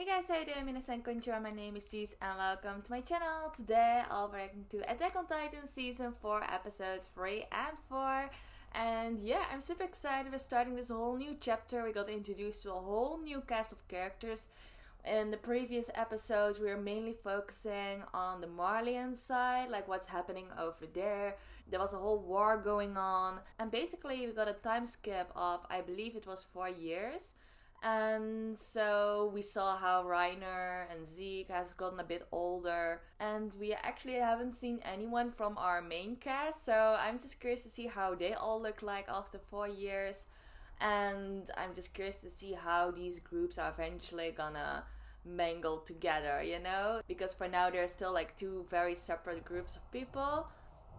Hey guys, how you doing? Minasan konnichiwa, my name is Cees and welcome to my channel. Today I'll be reacting to Attack on Titan Season 4 episodes 3 and 4. And yeah, I'm super excited. We're starting this whole new chapter. We got introduced to a whole new cast of characters. In the previous episodes we were mainly focusing on the Marleyan side, like what's happening over there. There was a whole war going on. And basically we got a time skip of, I believe it was 4 years. And so we saw how Reiner and Zeke has gotten a bit older, and we actually haven't seen anyone from our main cast, so I'm just curious to see how they all look like after 4 years, and I'm just curious to see how these groups are eventually gonna mingle together, you know? Because for now there's still like two very separate groups of people,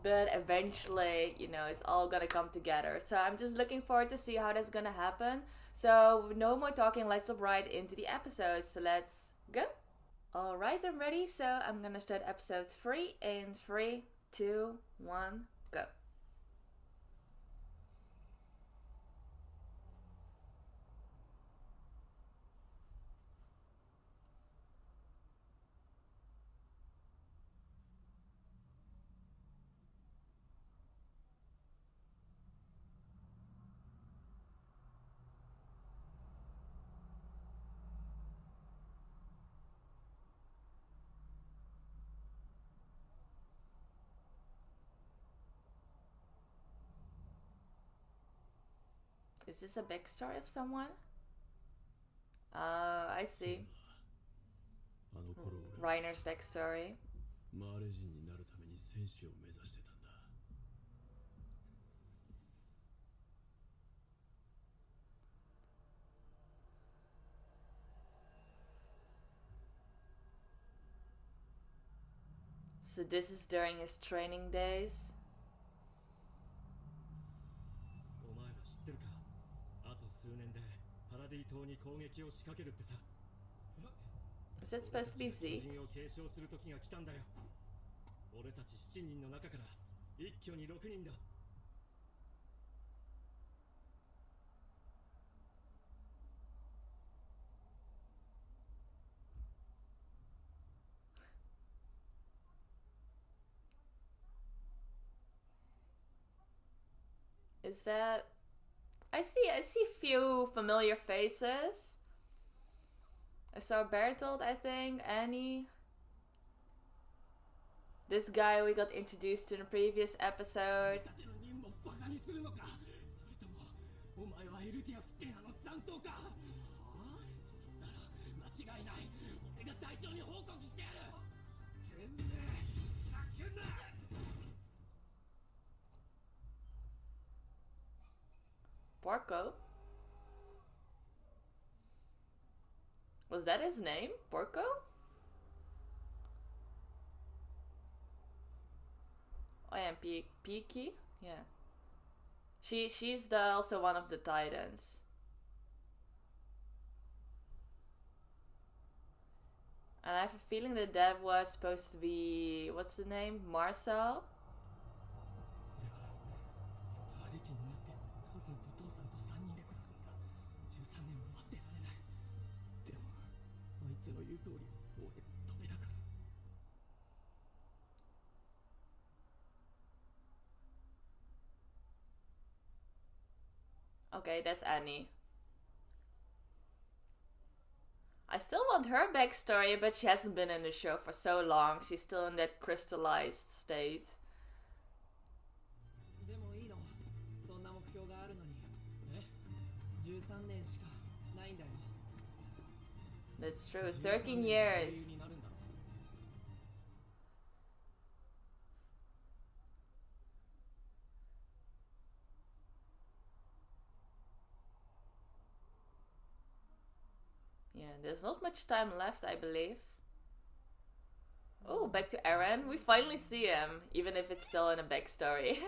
but eventually, you know, it's all gonna come together. So I'm just looking forward to see how that's gonna happen. So no more talking, let's jump right into the episode. So let's go. Alright, I'm ready. So I'm gonna start episode 3 in 3, 2, 1, go. Is this a backstory of someone? I see. Reiner's backstory. So this is during his training days. Is that supposed to be Zeke? Is that... I see few familiar faces. I saw Bertolt, I think, Annie. This guy we got introduced to in the previous episode. Porco? Was that his name? Porco? Oh yeah, Peaky? Yeah. She's also one of the Titans. And I have a feeling that was supposed to be... what's the name? Marcel? Okay, that's Annie. I still want her backstory, but she hasn't been in the show for so long. She's still in that crystallized state. That's true, 13 years. Yeah, there's not much time left, I believe. Oh, back to Eren. We finally see him, even if it's still in a backstory.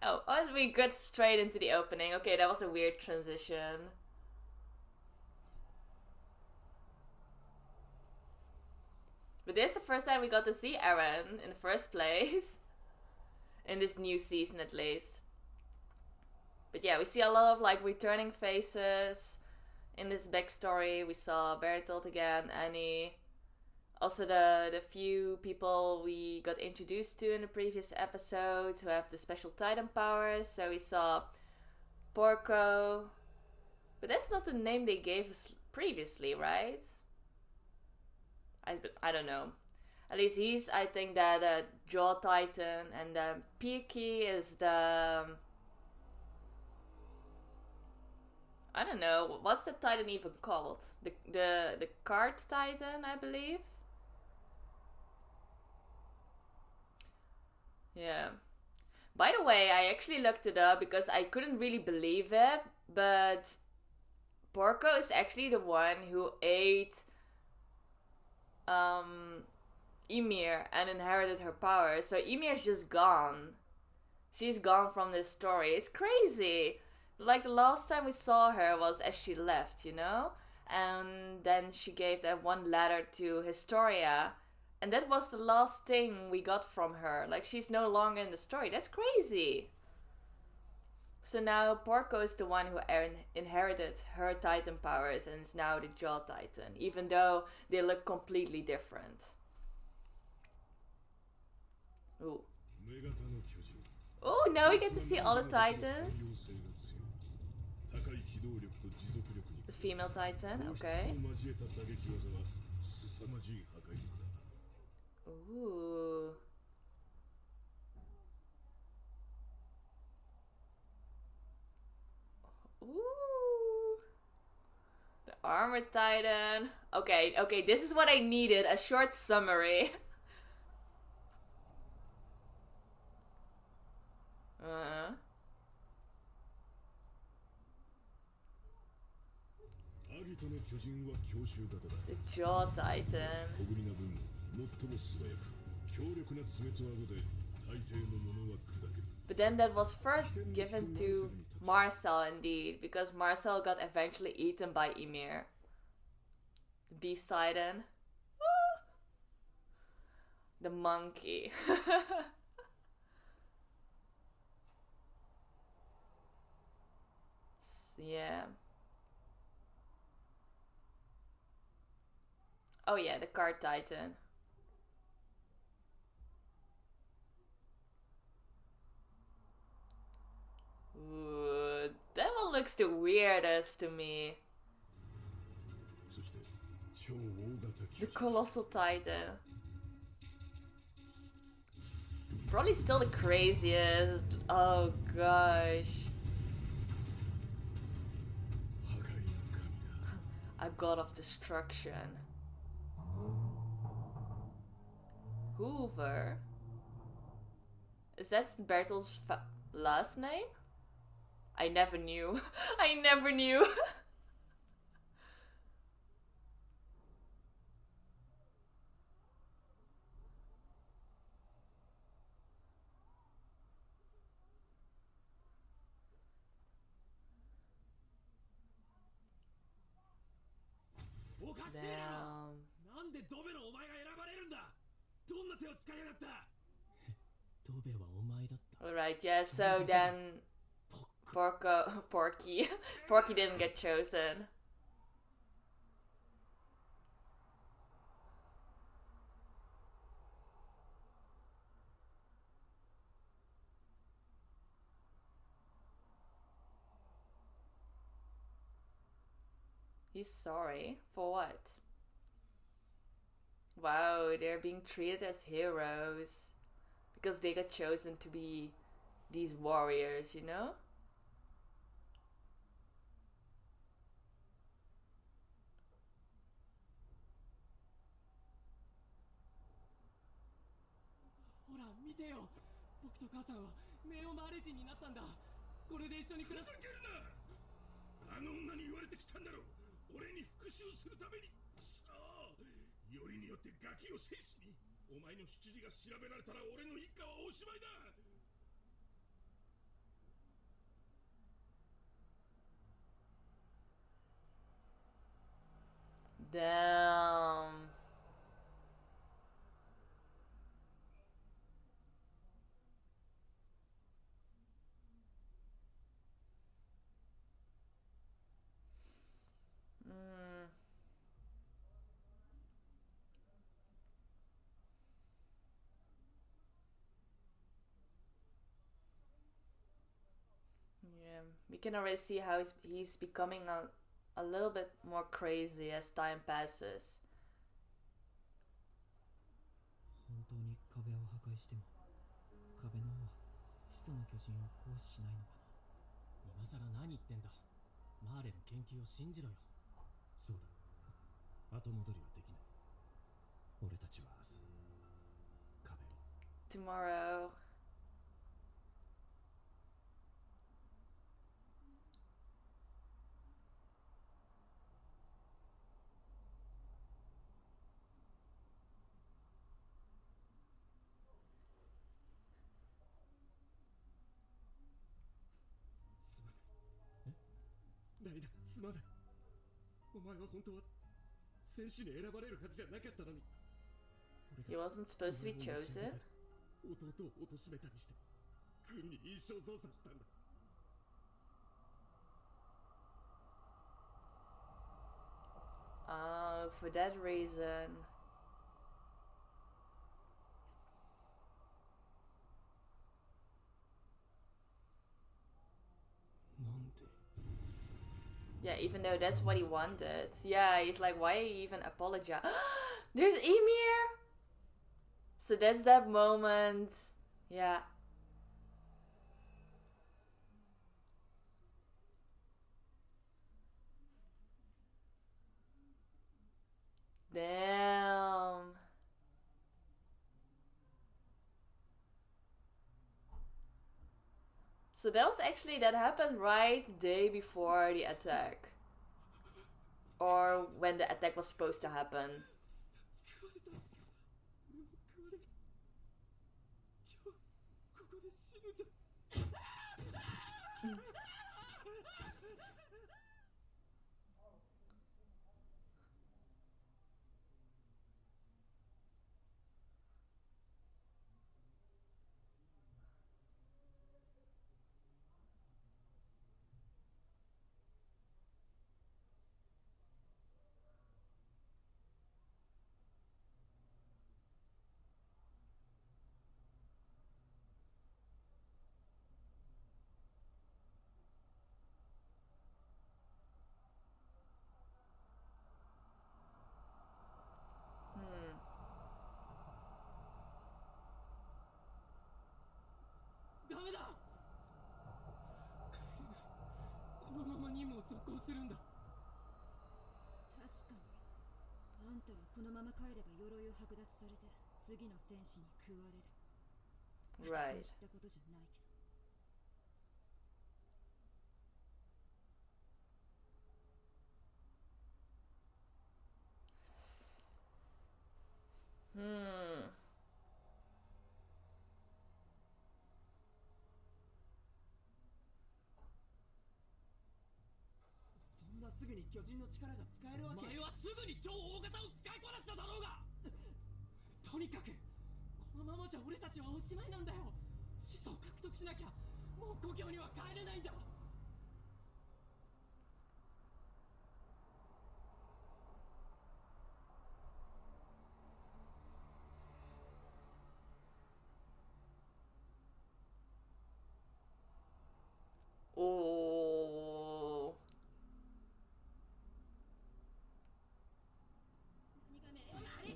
Oh, we got straight into the opening. Okay, that was a weird transition. But this is the first time we got to see Eren in the first place. In this new season at least. But yeah, we see a lot of like returning faces in this backstory, we saw Bertolt again, Annie. Also, the few people we got introduced to in the previous episode who have the special Titan powers. So we saw Porco. But that's not the name they gave us previously, right? I don't know. At least he's, I think, the Jaw Titan. And then Peaky is the... I don't know. What's the Titan even called? The Card Titan, I believe? Yeah. By the way, I actually looked it up because I couldn't really believe it. But Porco is actually the one who ate Ymir and inherited her power. So Ymir's just gone. She's gone from this story. It's crazy. Like the last time we saw her was as she left, you know? And then she gave that one letter to Historia. And that was the last thing we got from her. Like, she's no longer in the story. That's crazy. So now Porco is the one who inherited her Titan powers and is now the Jaw Titan. Even though they look completely different. Ooh. Oh, now we get to see all the Titans. The female Titan, okay. Ooh. Ooh. The Armored Titan. Okay, this is what I needed. A short summary. The Jaw Titan. But then that was first given to Marcel indeed, because Marcel got eventually eaten by Ymir. The Beast Titan. The monkey. Yeah. Oh yeah, the Card Titan. Ooh, that one looks the weirdest to me. The Colossal Titan. Probably still the craziest. Oh gosh. A god of destruction. Hoover? Is that Bertolt's last name? I never knew. I never knew. Damn. Alright, yeah, so then Porky didn't get chosen. He's sorry. For what? Wow, they're being treated as heroes. Because they got chosen to be these warriors, you know? Damn. We can already see how he's becoming a little bit more crazy as time passes. 本当に壁を破壊しても壁の王は始祖の巨人を行使しないのかな。今さら何言ってんだ。マーレの研究を信じろよ。そうだ。後戻りはできない。俺たちは明日壁を。Tomorrow.すまない。お前は本当は戦士に選ばれるはずじゃなかったのに。 He wasn't supposed to be chosen. 弟を貶めたりして軍に印象操作したんだ。 Oh, for that reason. Yeah, even though that's what he wanted. Yeah, he's like, why even apologize? There's Emir! So that's that moment. Yeah. Damn. So that happened right the day before the attack. Or when the attack was supposed to happen. Right. Hmm. すぐに巨人の力が使えるわけ。お前はすぐに超大型を使いこなしただろうが。とにかくこのままじゃ俺たちはおしまいなんだよ。始祖を獲得しなきゃもう故郷には帰れないんだ。Oh.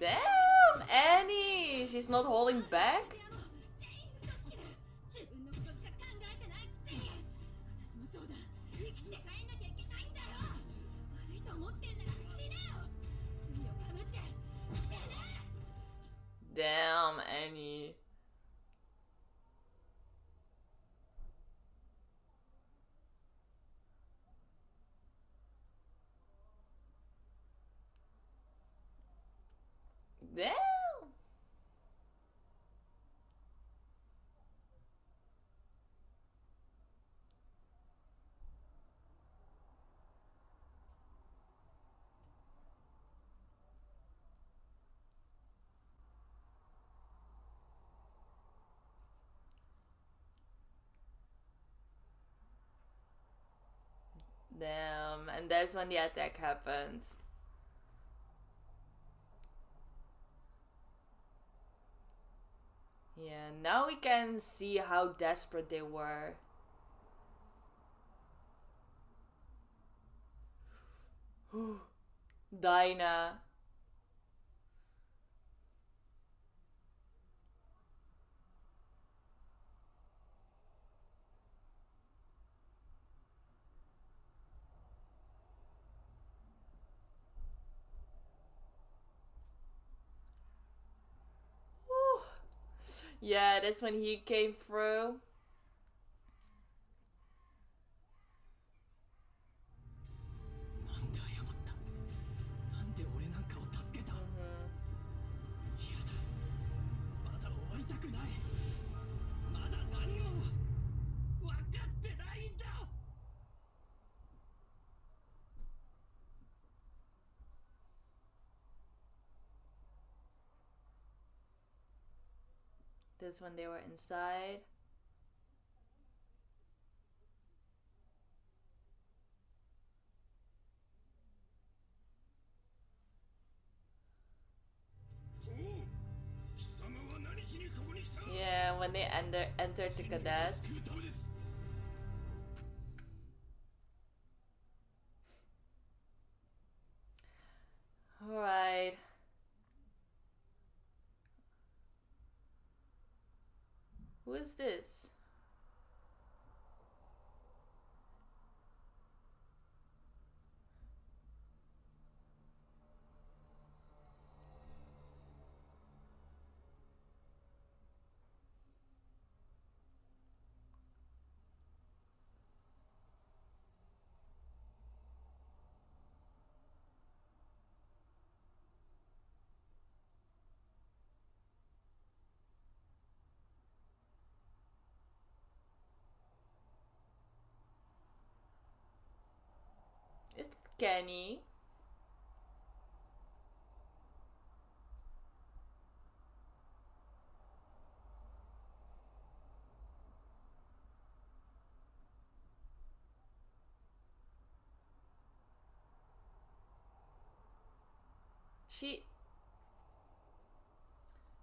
Damn, Annie! She's not holding back? Damn, Annie. Damn. Damn, and that's when the attack happened. Yeah, now we can see how desperate they were. Dinah. Yeah, that's when he came through. This when they were inside. Yeah, when they entered the cadets. Alright. Who is this? Is it Kenny?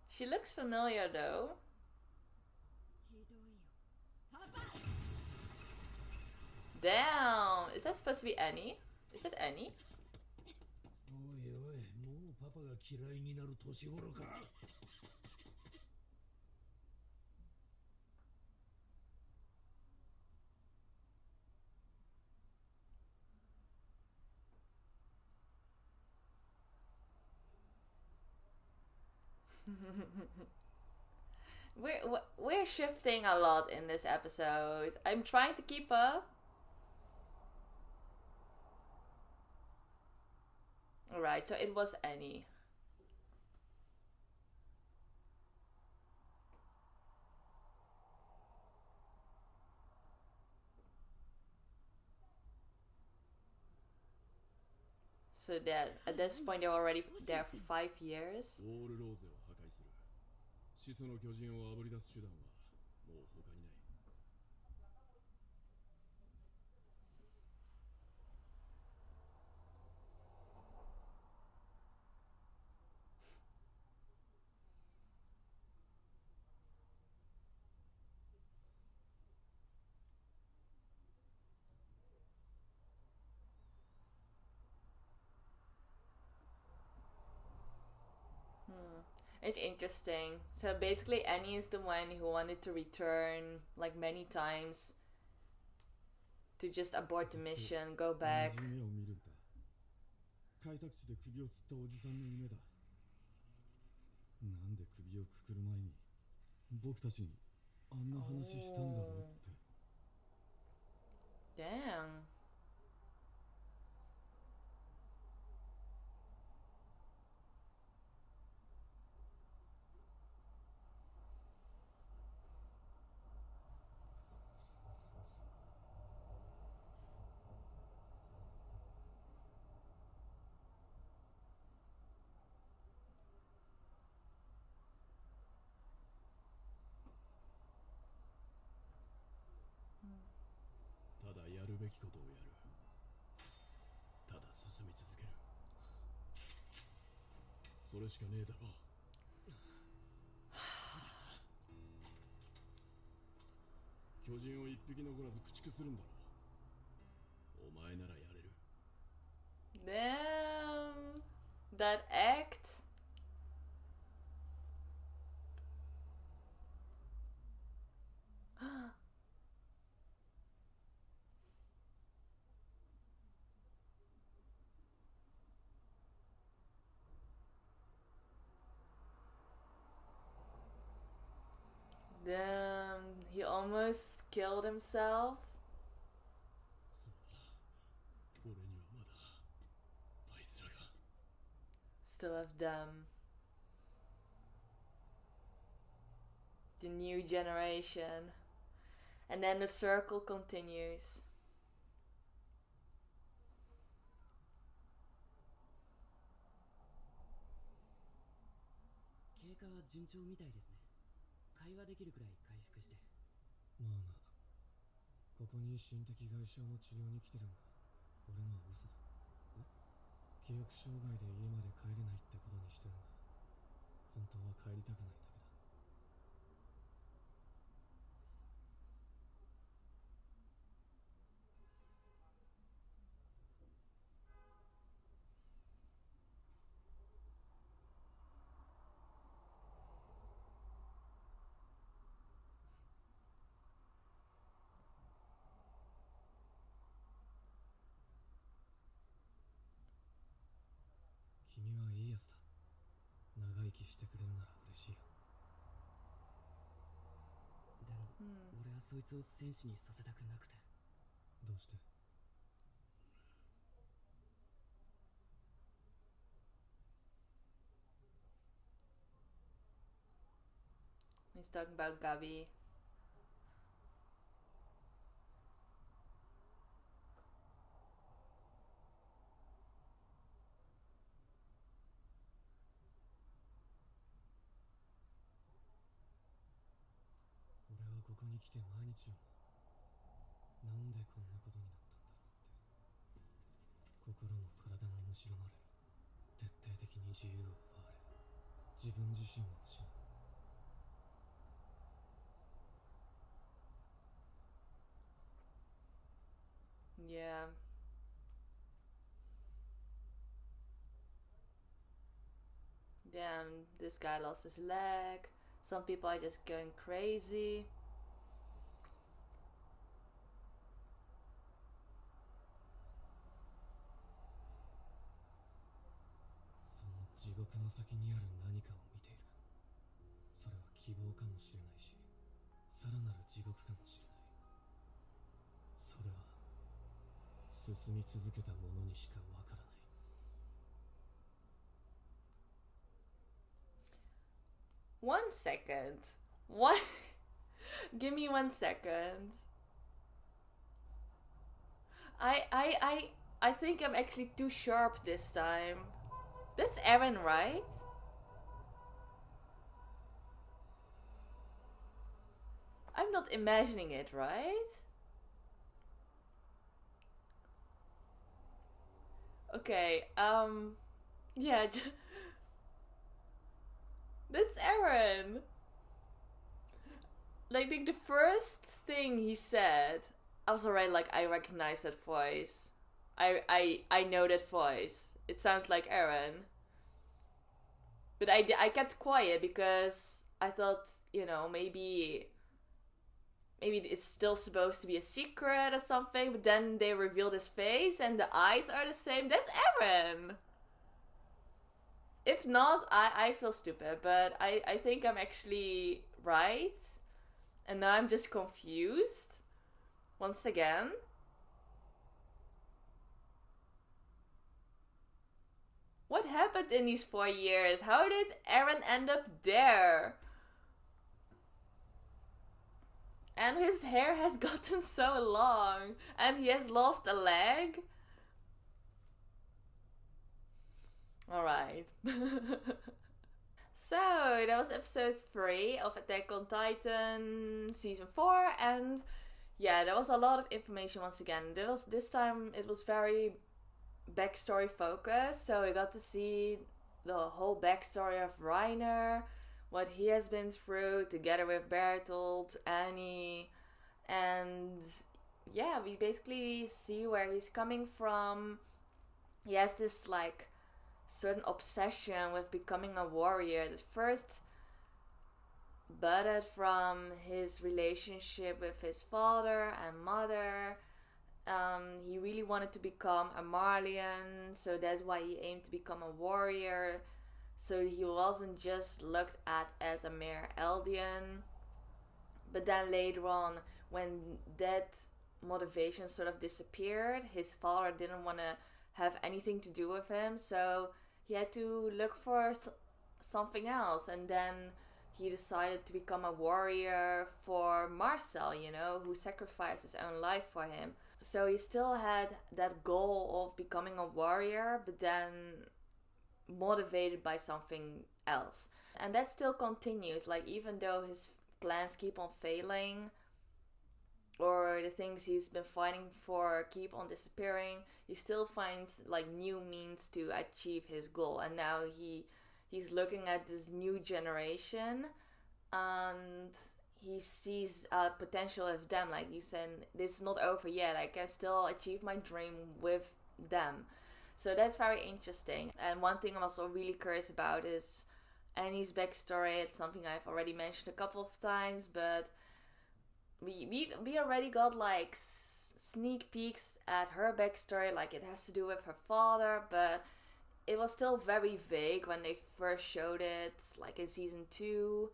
She looks familiar though. Damn! Is that supposed to be Annie? Is that Annie? おいおい、もうパパが嫌いになる年頃か。We're shifting a lot in this episode. I'm trying to keep up. Alright, so it was Annie. So that at this point they were already there for 5 years. オールローゼを破壊する。始祖の巨人をあぶり出す手段はもう他にない。It's interesting. So basically Annie is the one who wanted to return like many times to just abort the mission, go back. 同じ夢を見るんだ。開拓地で首を吊ったおじさんの夢だ。なんで首をくくる前に僕たちにあんな話したんだろうって。Damn.それしかねえだろ。巨人を一匹残らず駆逐するんだろ。お前ならやれる。that act. Damn, he almost killed himself. そうだ、俺にはまだあいつらが。 Still have them. The new generation. And then the circle continues. 経過は順調みたいですね。会話できるくらい回復して。まあな、ここに心的外傷の治療に来てるのは俺のは嘘だ。え、記憶障害で家まで帰れないってことにしてるが、本当は帰りたくないだけだ。君はいいやつだ。長生きしてくれるなら嬉しいよ。でも、俺はそいつを戦士にさせたくなくて。どうして？ He's talking about Gabi.俺はここに来て毎日をなんでこんなことになったんだろうって。心も体も蝕まれ、徹底的に自由を奪われ、自分自身を失う。 Yeah. Damn, this guy lost his leg. Some people are just going crazy. その地獄の先にある何かを見ている。それは希望かもしれないし、さらなる地獄かもしれない。それは進み続けた者にしかわからない。 1 second. What? Give me 1 second. I think I'm actually too sharp this time. That's Aaron, right? I'm not imagining it, right? Okay, yeah, that's Aaron. Like the first thing he said, I was already like, I recognize that voice. I know that voice. It sounds like Aaron. But I kept quiet because I thought, you know, maybe it's still supposed to be a secret or something, but then they revealed his face and the eyes are the same. That's Aaron! If not, I feel stupid, but I think I'm actually right. And now I'm just confused. Once again. What happened in these 4 years? How did Aaron end up there? And his hair has gotten so long. And he has lost a leg. Alright. So, that was episode 3 of Attack on Titan season 4. And yeah, there was a lot of information once again. This time it was very backstory focused. So we got to see the whole backstory of Reiner, what he has been through together with Bertolt, Annie, and yeah, we basically see where he's coming from. He has this like certain obsession with becoming a warrior that first budded from his relationship with his father and mother. He really wanted to become a Marleyan, so that's why he aimed to become a warrior. So he wasn't just looked at as a mere Eldian. But then later on, when that motivation sort of disappeared, his father didn't want to have anything to do with him, so he had to look for something else. And then he decided to become a warrior for Marcel, who sacrificed his own life for him. So he still had that goal of becoming a warrior, but then motivated by something else. And that still continues. Like, even though his plans keep on failing, or the things he's been fighting for keep on disappearing, he still finds like new means to achieve his goal. And now he's looking at this new generation, and he sees potential of them. Like, he said, this is not over yet, I can still achieve my dream with them. So that's very interesting. And one thing I'm also really curious about is Annie's backstory. It's something I've already mentioned a couple of times, but we already got like sneak peeks at her backstory, like it has to do with her father, but it was still very vague when they first showed it, like in season 2.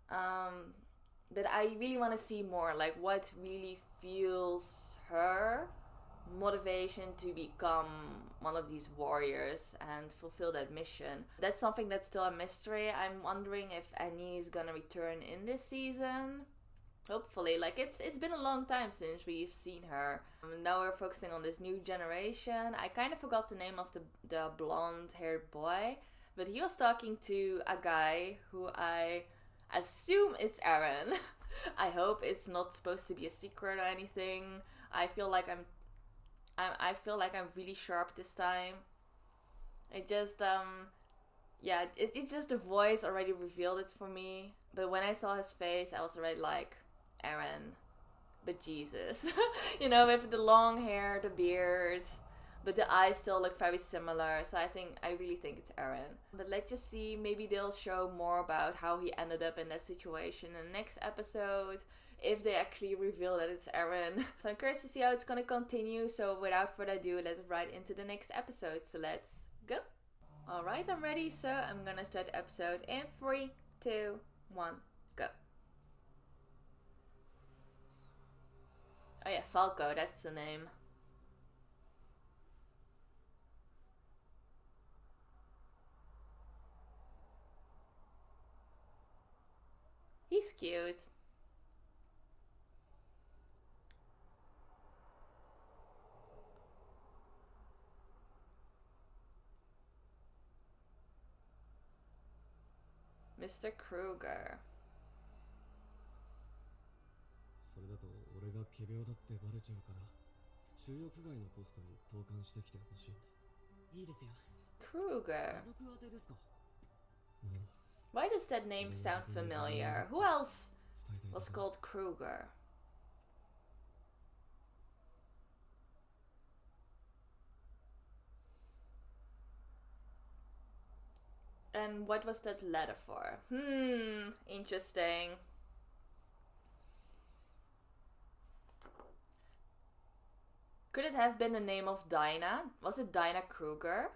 But I really want to see more, like what really fuels her motivation to become one of these warriors and fulfill that mission. That's something that's still a mystery. I'm wondering if Annie is gonna return in this season. Hopefully. Like, it's been a long time since we've seen her. Now we're focusing on this new generation. I kind of forgot the name of the blonde haired boy, but he was talking to a guy who I assume it's Aaron. I hope it's not supposed to be a secret or anything. I feel like I'm really sharp this time. It just it's just the voice already revealed it for me. But when I saw his face, I was already like, Aaron, but Jesus. With the long hair, the beard, but the eyes still look very similar. So I really think it's Aaron. But let's just see, maybe they'll show more about how he ended up in that situation in the next episode, if they actually reveal that it's Aaron. So I'm curious to see how it's gonna continue. So without further ado, let's right into the next episode. So let's go. Alright, I'm ready. So I'm gonna start the episode in 3, 2, 1, go. Oh yeah, Falco, that's the name. He's cute. Mr. Kruger. それだと俺が仮病だってバレちゃうから、収容区外のポストに投函してきてほしいんだ。いいですよ。 Kruger. 家族宛てですか？ Why does that name sound familiar? Who else was called Kruger? And what was that letter for? Interesting. Could it have been the name of Dinah? Was it Dinah Kruger?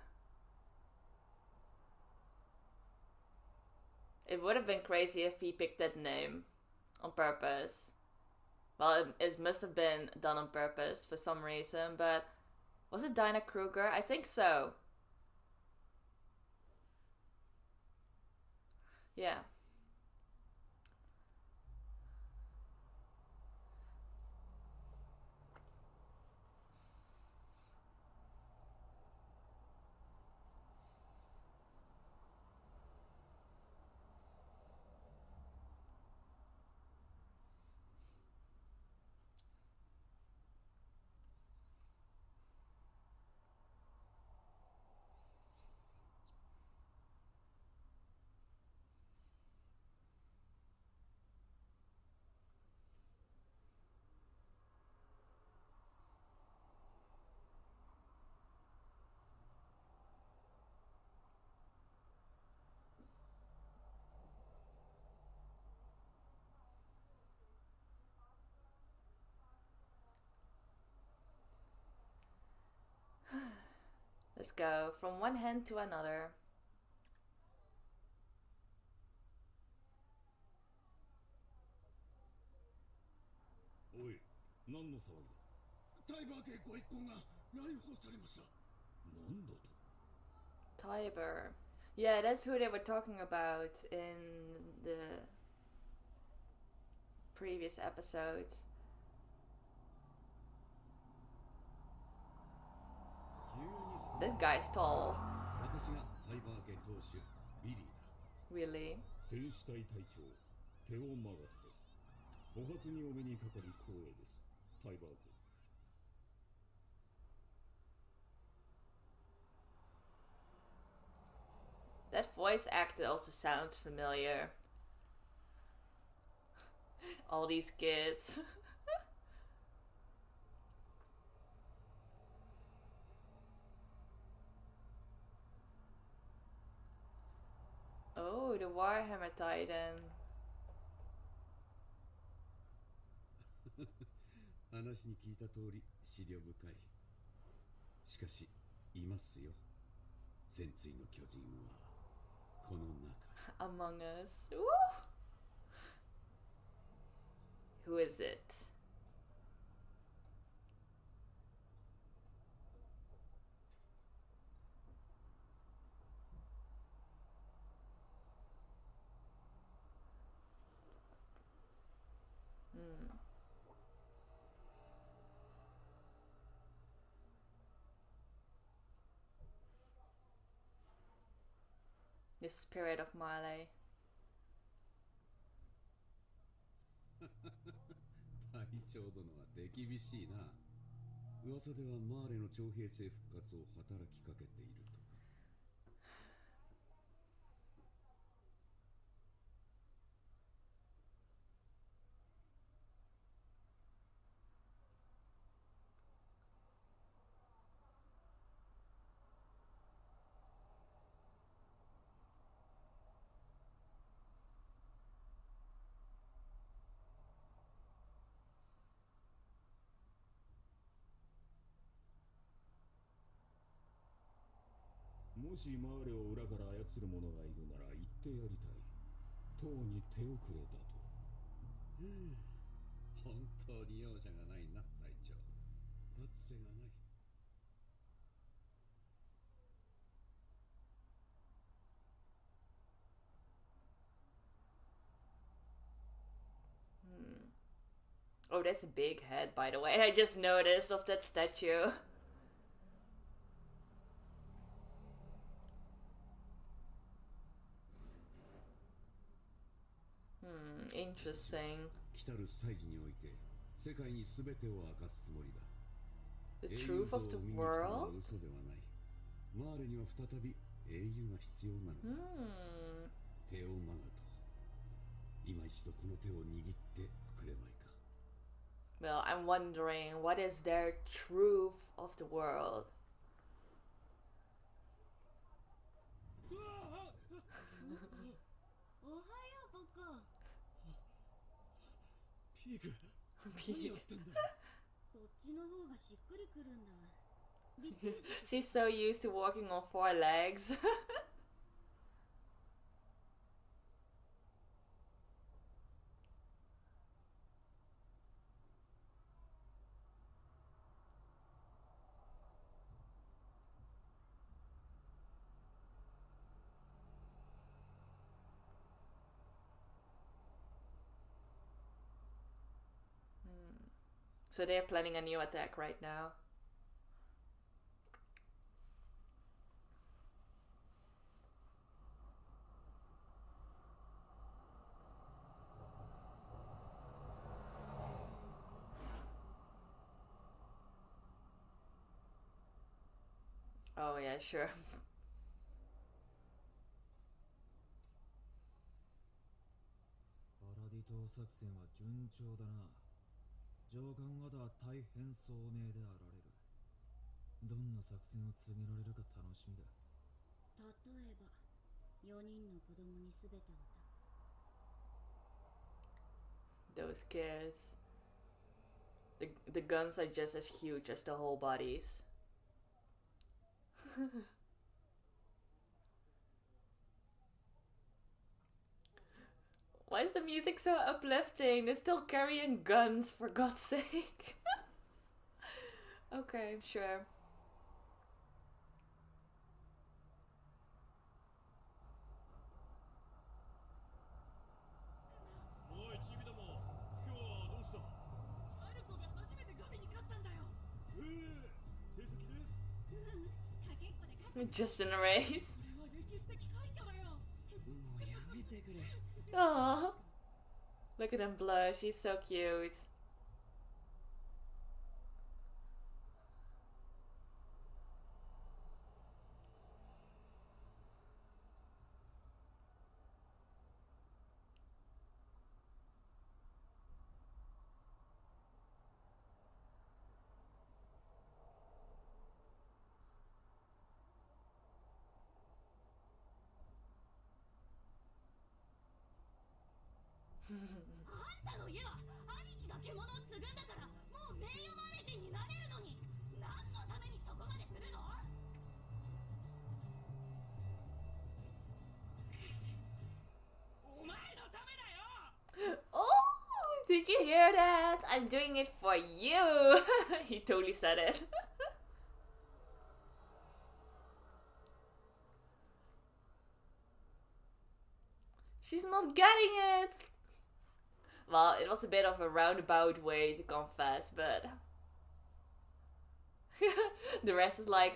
It would have been crazy if he picked that name on purpose. Well, it must have been done on purpose for some reason, but was it Dinah Kruger? I think so. Yeah. just go from one hand to another. おい、何の騒ぎだ。タイバー家ご一行が来訪されました。なんだと。Tiber. Yeah, that's who they were talking about in the previous episodes. 急に That guy's tall. 私がタイバー家当主ビリーだ。 Really? 戦士隊隊長テオ・マガトです。お初にお目にかかり光栄です。タイバー家。That voice actor also sounds familiar. All these kids. Oh, the Warhammer Titan. 話に聞いた通り思慮深い。しかしいますよ。戦鎚の巨人はこの中。Among Us. Woo! Who is it? The spirit of Marley. 隊長殿は手厳しいな。噂ではマーレの徴兵制復活を働きかけているとか。もしマーレを裏から操る者がいるなら言ってやりたい。党に手遅れだと。本当に容赦がないな、隊長。脱せがない。Oh, that's a big head, by the way. I just noticed of that statue. Interesting. 来たる祭事において世界に全てを明かすつもりだ。 The truth of the world? 嘘ではない。マーレには再び英雄が必要なのだ。テオ・マガト、今一度この手を握ってくれまいか。 Well, I'm wondering, what is their truth of the world? おはよう、僕。ピーク、Pig. 何やってんだ。こっちの方がしっくりくるんだ。びっくりした。 She's so used to walking on 4 legs. So they're planning a new attack right now. Oh yeah, sure. パラディ島作戦は順調だな。上官はだ大変聡明であられる。どんな作戦を告げられるか楽しみだ。例えば、4人の子供に全てを託す。 Those kids. The guns are just as huge as the whole bodies. Why is the music so uplifting? They're still carrying guns, for God's sake. Okay, sure. Just in a race. Aww. Look at him blush, he's so cute. Oh, did you hear that? I'm doing it for you. He totally said it. She's not getting it. Well, it was a bit of a roundabout way to confess, but the rest is like,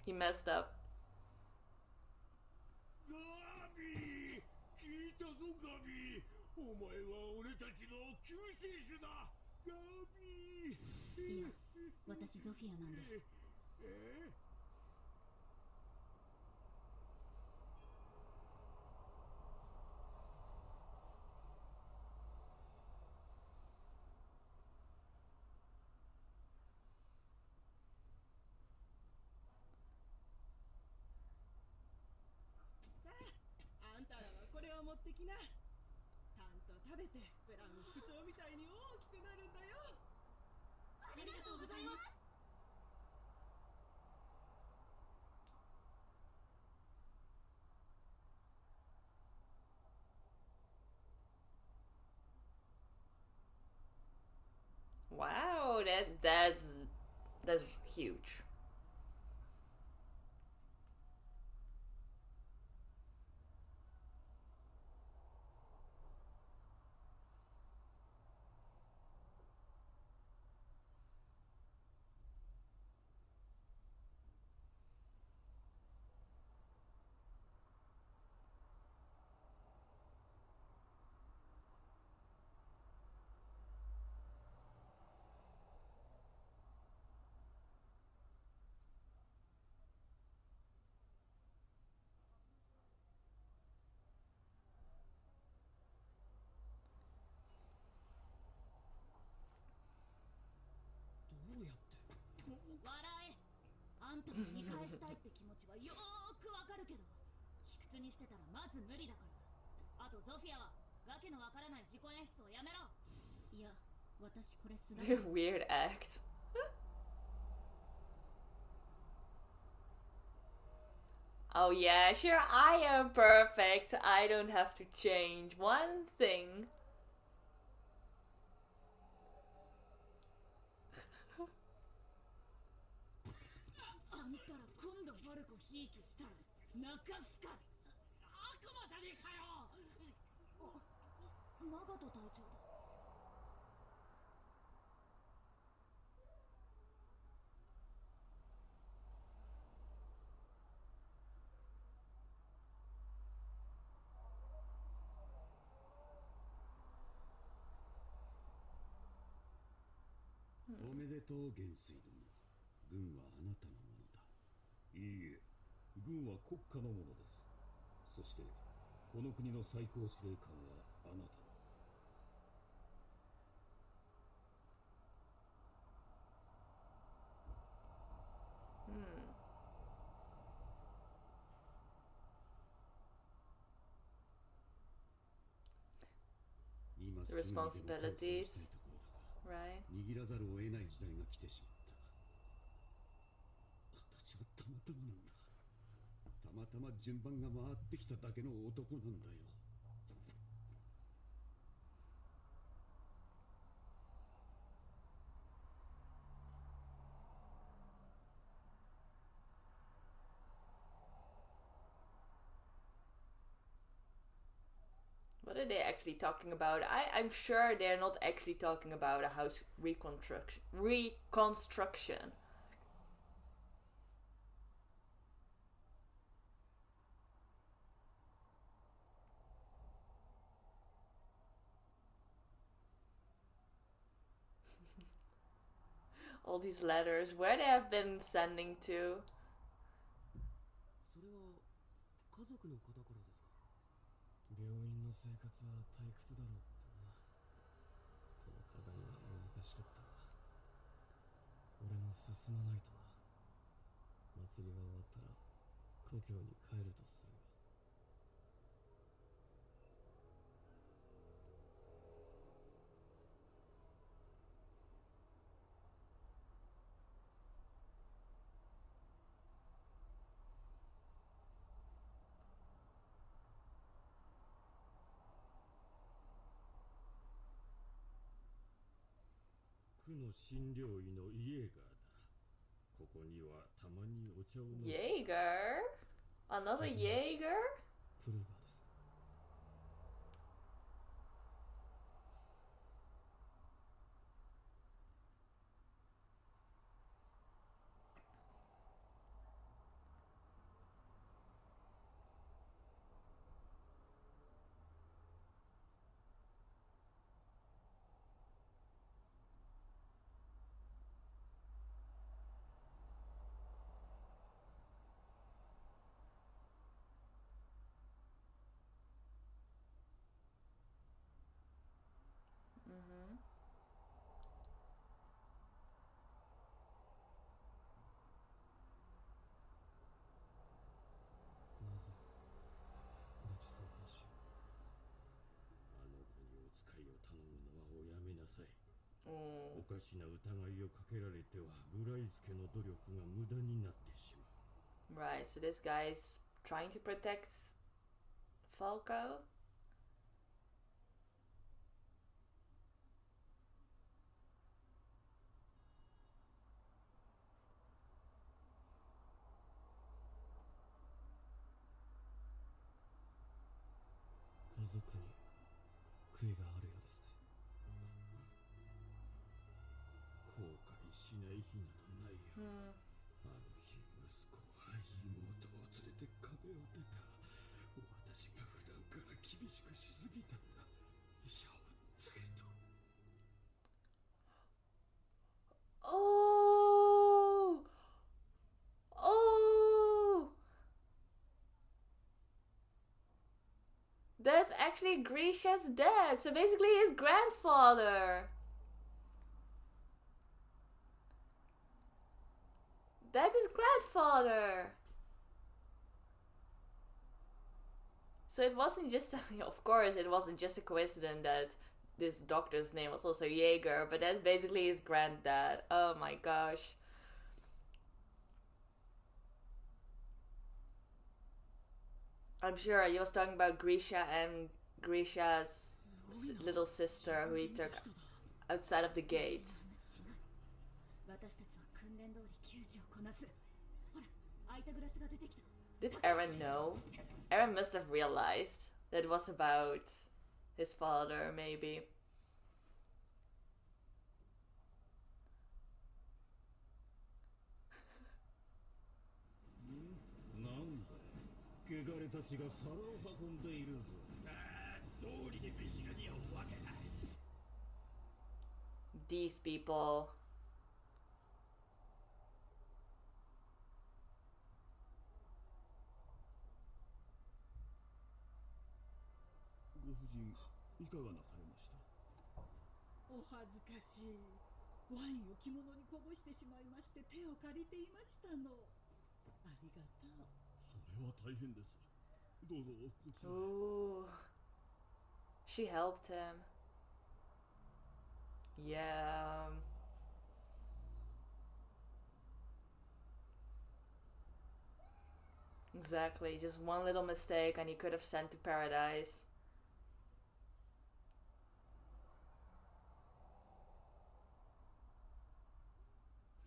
he messed up. Wow, that's huge. Weird act. Oh yeah, sure, I am perfect. I don't have to change one thing.おめでとう元帥殿。軍はあなたのものだ。いいえ、軍は国家のものです。そしてこの国の最高司令官はあなたです。今すぐにでも解放したいところだが、 Right. 握らざるを得ない時代が来てしまった。私はたまなんだ。たまたま順番が回ってきただけの男なんだよ。What are they actually talking about? I'm sure they're not actually talking about a house reconstruction. All these letters, where they have been sending to. それは家族の方からですか？病院の生活は退屈だろうってな。この課題は難しかったな。俺も進まないとな。祭りが終わったら故郷に帰るとするわ。区の診療医のイエーガーだ。ここにはたまにお茶を飲む。Jaeger? Another Jaeger? プルガーです。Mm-hmm. なぜ俺とその話を。あの子にお使いを頼むのはおやめなさい。Oh. おかしな疑いをかけられてはブライス家の努力が無駄になってしまう。 Right, so this guy's trying to protect Falco.家族に悔いがあるようですね。後悔しない日などないよ。あの日息子は妹を連れて壁を出た。私が普段から厳しくしすぎたんだ。医者をつけと。 Oh! Oh! That's actually Grisha's dad, so basically his grandfather. That's his grandfather. So it wasn't just, of course, it wasn't just a coincidence that this doctor's name was also Jaeger, but that's basically his granddad. Oh my gosh. I'm sure he was talking about Grisha and Grisha's little sister who he took outside of the gates. Did Eren know? Eren must have realized that it was about his father, maybe. These people. ご婦人、いかがなされました？お恥ずかしい。ワインを着物にこぼしてしまいまして手を借りていましたの。ありがとう。それは大変です。どうぞこちらへ。 Ooh. She helped him. Yeah. Exactly. Just one little mistake and he could have sent to paradise.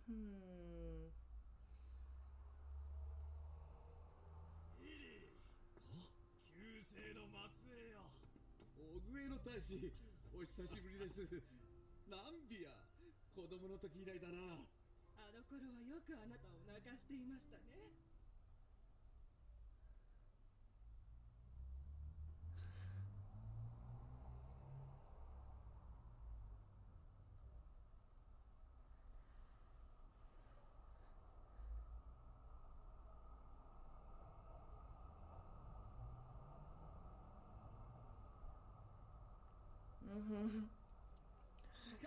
Hmm. 旧姓の末裔よ。おぐえの大使、お久しぶりです。なんびや、子供の時以来だな。あの頃はよくあなたを泣かしていましたね。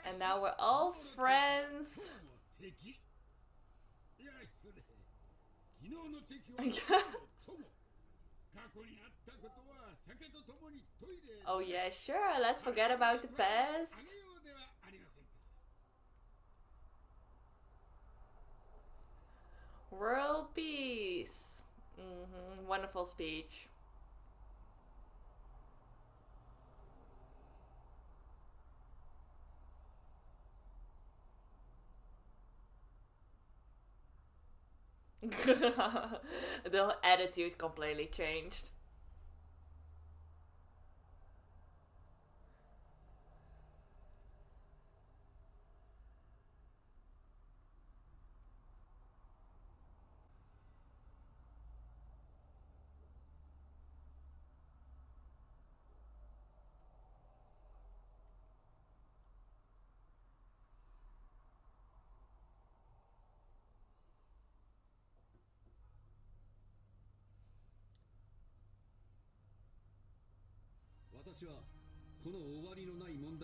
And now we're all friends. 敵。いや、失礼。昨日の敵は友。過去にあったことは酒とともにトイレ。Oh yeah, sure. Let's forget about the past. あげようではありませんか。World peace. Wonderful speech. The attitude completely changed.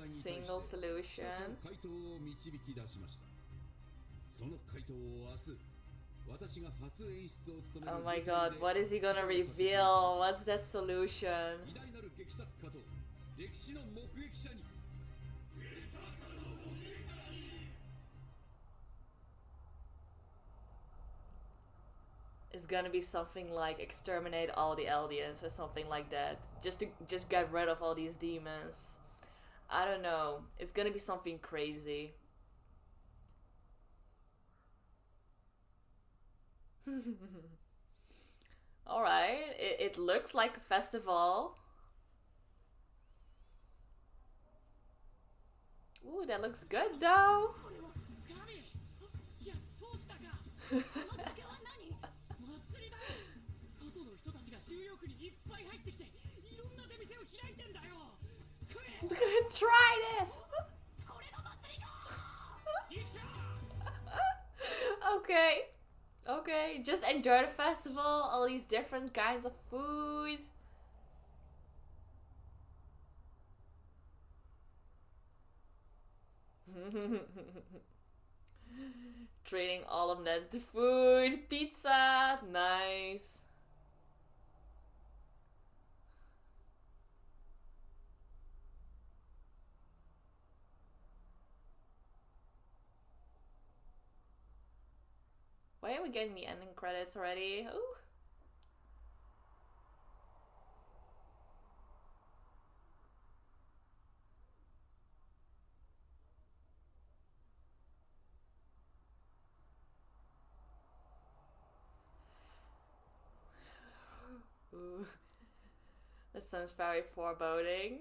Single solution. 回答を導き出しました。その回答を明日、私が初演出を務める。 Oh my god, what is he gonna reveal? What's that solution? 偉大なる劇作家と歴史の目撃者に。 It's gonna be something like exterminate all the aliens or something like that. Just get rid of all these demons. I don't know. It's gonna be something crazy. Alright, it looks like a festival. Ooh, that looks good though. Try this! Okay. Okay, just enjoy the festival, all these different kinds of food. Treating all of them to food, pizza, nice. Why are we getting the ending credits already? Ooh. That sounds very foreboding.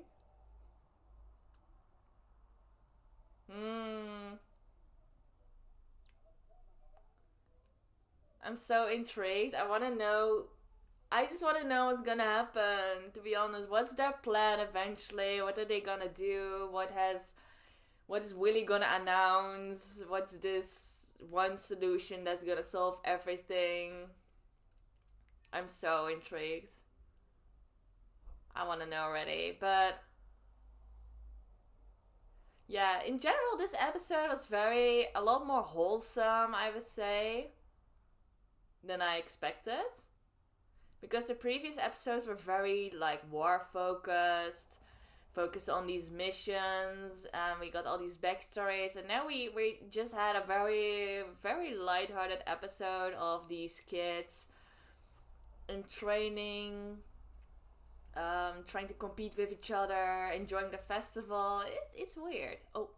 I'm so intrigued. I just want to know what's gonna happen, to be honest. What's their plan eventually? What are they gonna do? What is Willy gonna announce? What's this one solution that's gonna solve everything? I'm so intrigued. I want to know already, but yeah, in general this episode was a lot more wholesome, I would say, than I expected. Because the previous episodes were very like war focused on these missions, and we got all these backstories, and now we just had a very, very lighthearted episode of these kids in training, trying to compete with each other, enjoying the festival. It's weird. Oh,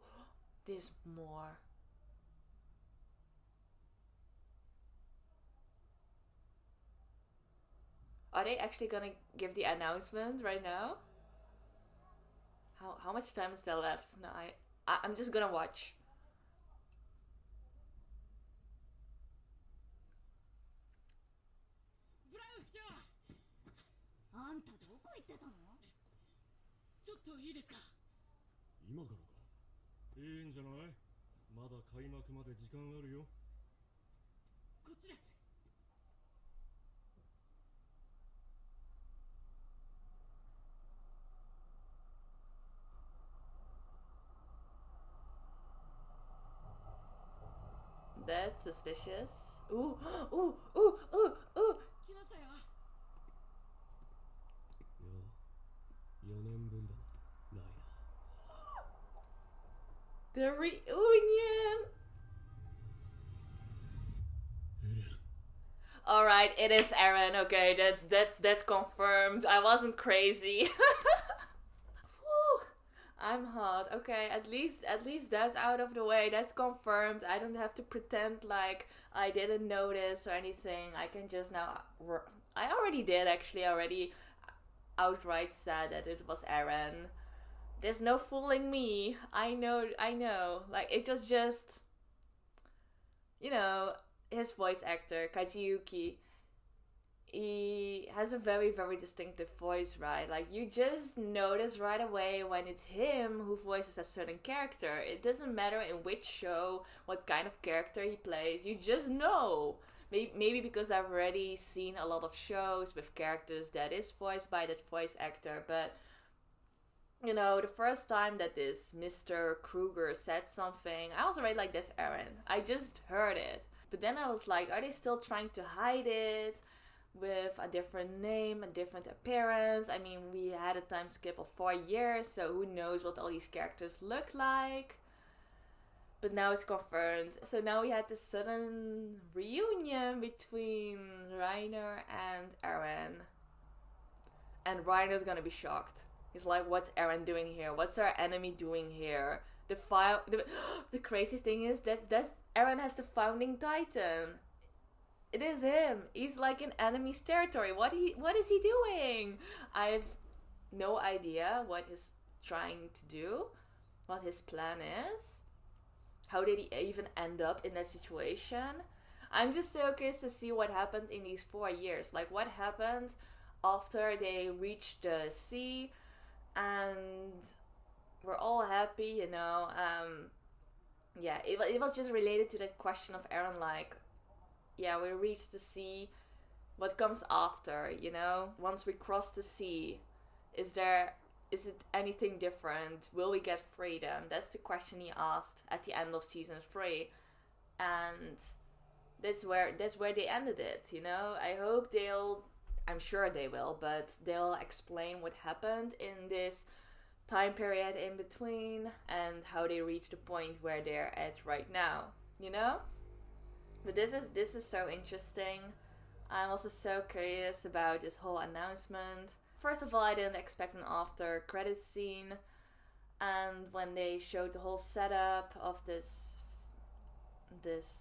there's more. Are they actually gonna give the announcement right now? How much time is there left? No, I'm just gonna watch. ブラウン記者、あんたどこ行ってたの？ちょっといいですか？今からか。いいんじゃない？まだ開幕まで時間あるよ。こっちです。 That's suspicious. Ooh, ooh, ooh, ooh, ooh. 来ましたよ。よう、4年分だな、ライナー。 The reunion. All right, it is Eren. Okay, that's confirmed. I wasn't crazy. Whew, I'm hot. Okay, at least that's out of the way. That's confirmed. I don't have to pretend like I didn't notice or anything. I can just now. I already did actually. I already outright said that it was Eren. There's no fooling me. I know. Like, it was just, you know, his voice actor, Kajiyuki. He has a very, very distinctive voice, right? Like, you just notice right away when it's him who voices a certain character. It doesn't matter in which show, what kind of character he plays. You just know. Maybe because I've already seen a lot of shows with characters that is voiced by that voice actor, but you know, the first time that this Mr. Kruger said something, I was already like, that's Eren. I just heard it. But then I was like, are they still trying to hide it with a different name, a different appearance? I mean, we had a time skip of 4 years, so who knows what all these characters look like. But now it's confirmed. So now we had this sudden reunion between Reiner and Eren. And Reiner's gonna be shocked. He's like, what's Eren doing here? What's our enemy doing here? The crazy thing is that Eren has the founding titan. It is him. He's like in enemy's territory. What is he doing? I've no idea what he's trying to do, what his plan is. How did he even end up in that situation? I'm just so curious to see what happened in these 4 years. Like, what happened after they reached the sea and we're all happy, you know. Yeah, it was just related to that question of Eren, like, yeah, we reached the sea, what comes after, you know? Once we cross the sea, is it anything different? Will we get freedom? That's the question he asked at the end of season 3. And that's where they ended it, you know? I'm sure they will, but they'll explain what happened in this time period in between and how they reached the point where they're at right now, you know? But this is so interesting. I'm also so curious about this whole announcement. First of all, I didn't expect an after credit scene, and when they showed the whole setup of this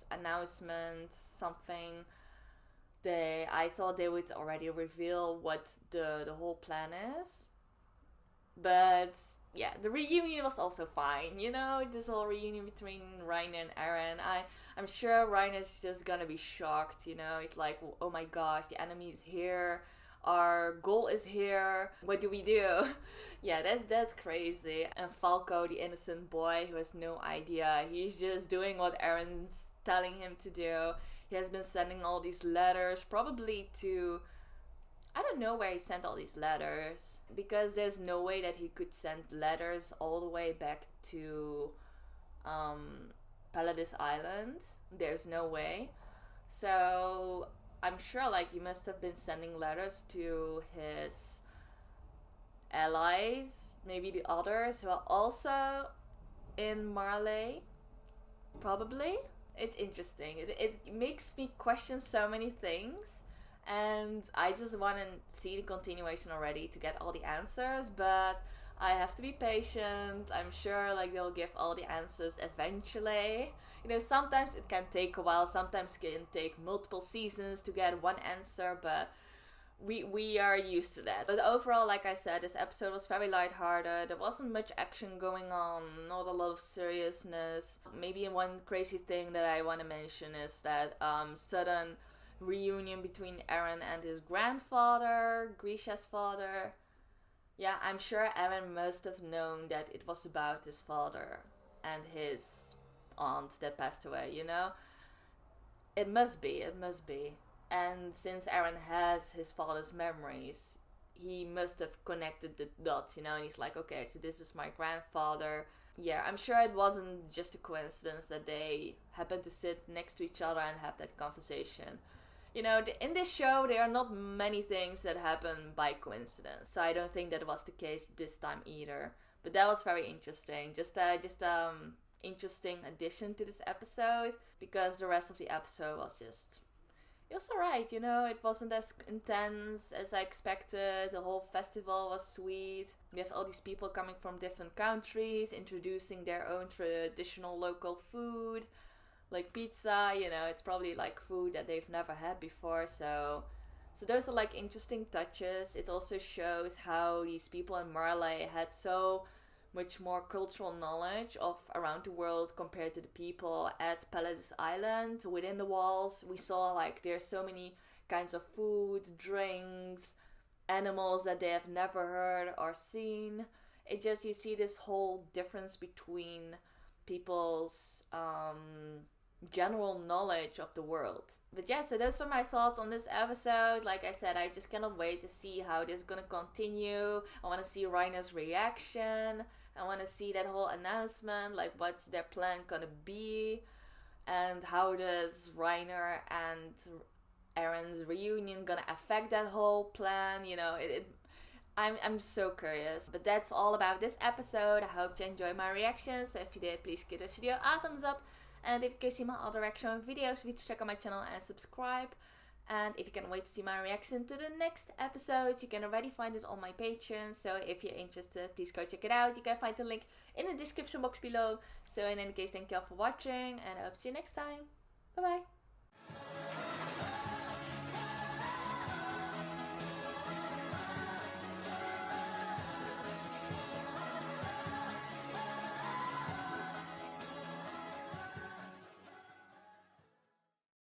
announcement, something, I thought they would already reveal what the whole plan is. But yeah, the reunion was also fine, you know, this whole reunion between Reiner and Eren. I'm sure Reiner's just gonna be shocked, you know. He's like, oh my gosh, the enemy is here, our goal is here, what do we do? Yeah, that's crazy. And Falco, the innocent boy who has no idea, he's just doing what Eren's telling him to do. He has been sending all these letters, probably to... I don't know where he sent all these letters, because there's no way that he could send letters all the way back to Paladis Island. There's no way. So I'm sure like he must have been sending letters to his allies, maybe the others who are also in Marley, probably. It's interesting. It makes me question so many things. And I just want to see the continuation already to get all the answers, but I have to be patient. I'm sure like they'll give all the answers eventually. You know, sometimes it can take a while, sometimes it can take multiple seasons to get one answer, but we are used to that. But overall, like I said, this episode was very lighthearted. There wasn't much action going on, not a lot of seriousness. Maybe one crazy thing that I want to mention is that sudden reunion between Eren and his grandfather, Grisha's father. Yeah, I'm sure Eren must have known that it was about his father and his aunt that passed away, you know? It must be. And since Eren has his father's memories, he must have connected the dots, you know? And he's like, okay, so this is my grandfather. Yeah, I'm sure it wasn't just a coincidence that they happened to sit next to each other and have that conversation. You know, in this show, there are not many things that happen by coincidence. So I don't think that was the case this time either. But that was very interesting. Just interesting addition to this episode. Because the rest of the episode was just... It was alright, you know. It wasn't as intense as I expected. The whole festival was sweet. We have all these people coming from different countries, introducing their own traditional local food. Like pizza, you know, it's probably like food that they've never had before, so those are like interesting touches. It also shows how these people in Marley had so much more cultural knowledge of around the world compared to the people at Paladis Island. Within the walls, we saw like there's so many kinds of food, drinks, animals that they have never heard or seen. It just, you see this whole difference between people's general knowledge of the world. But yeah, so those were my thoughts on this episode. Like I said, I just cannot wait to see how this is gonna continue. I want to see Reiner's reaction. I want to see that whole announcement, like what's their plan gonna be, and how does Reiner and Eren's reunion gonna affect that whole plan. You know, I'm so curious. But that's all about this episode. I hope you enjoyed my reaction. So if you did, please give this video a thumbs up. And if you can see my other reaction videos, please check out my channel and subscribe. And if you can't wait to see my reaction to the next episode, you can already find it on my Patreon. So if you're interested, please go check it out. You can find the link in the description box below. So in any case, thank you all for watching, and I hope to see you next time. Bye bye.